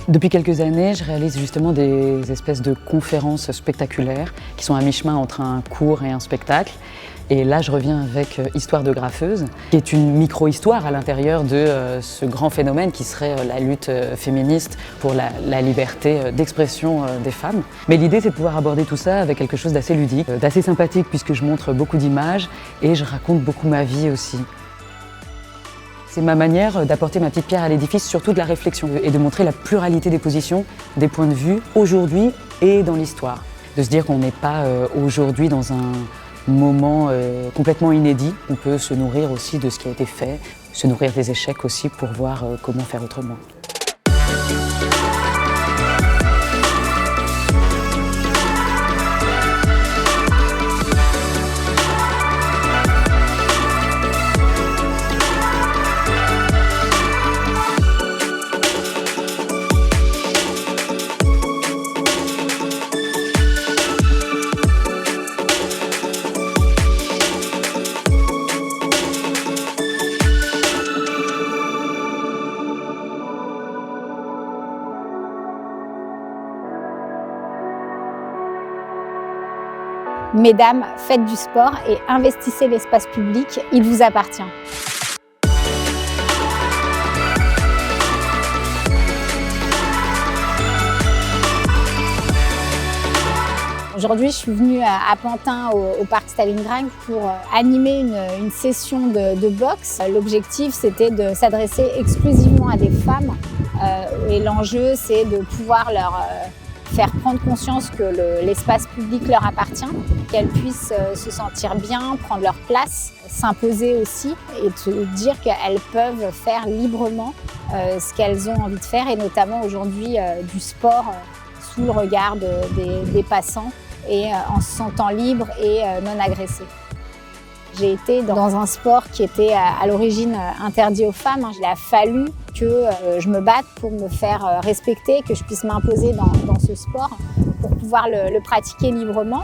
Depuis quelques années, je réalise justement des espèces de conférences spectaculaires qui sont à mi-chemin entre un cours et un spectacle. Et là, je reviens avec Histoire de graffeuse, qui est une micro-histoire à l'intérieur de ce grand phénomène qui serait la lutte féministe pour la liberté d'expression des femmes. Mais l'idée, c'est de pouvoir aborder tout ça avec quelque chose d'assez ludique, d'assez sympathique, puisque je montre beaucoup d'images et je raconte beaucoup ma vie aussi. C'est ma manière d'apporter ma petite pierre à l'édifice, surtout de la réflexion, et de montrer la pluralité des positions, des points de vue, aujourd'hui et dans l'histoire. De se dire qu'on n'est pas aujourd'hui dans un moment complètement inédit. On peut se nourrir aussi de ce qui a été fait, se nourrir des échecs aussi pour voir comment faire autrement. Mesdames, faites du sport et investissez l'espace public, il vous appartient. Aujourd'hui, je suis venue à Pantin, au parc Stalingrad, pour animer une session de boxe. L'objectif, c'était de s'adresser exclusivement à des femmes et l'enjeu, c'est de pouvoir leur faire prendre conscience que l'espace public leur appartient, qu'elles puissent se sentir bien, prendre leur place, s'imposer aussi et te dire qu'elles peuvent faire librement ce qu'elles ont envie de faire et notamment aujourd'hui du sport sous le regard des passants et en se sentant libre et non agressée. J'ai été dans un sport qui était à l'origine interdit aux femmes. Il a fallu que je me batte pour me faire respecter, que je puisse m'imposer dans ce sport pour pouvoir le pratiquer librement.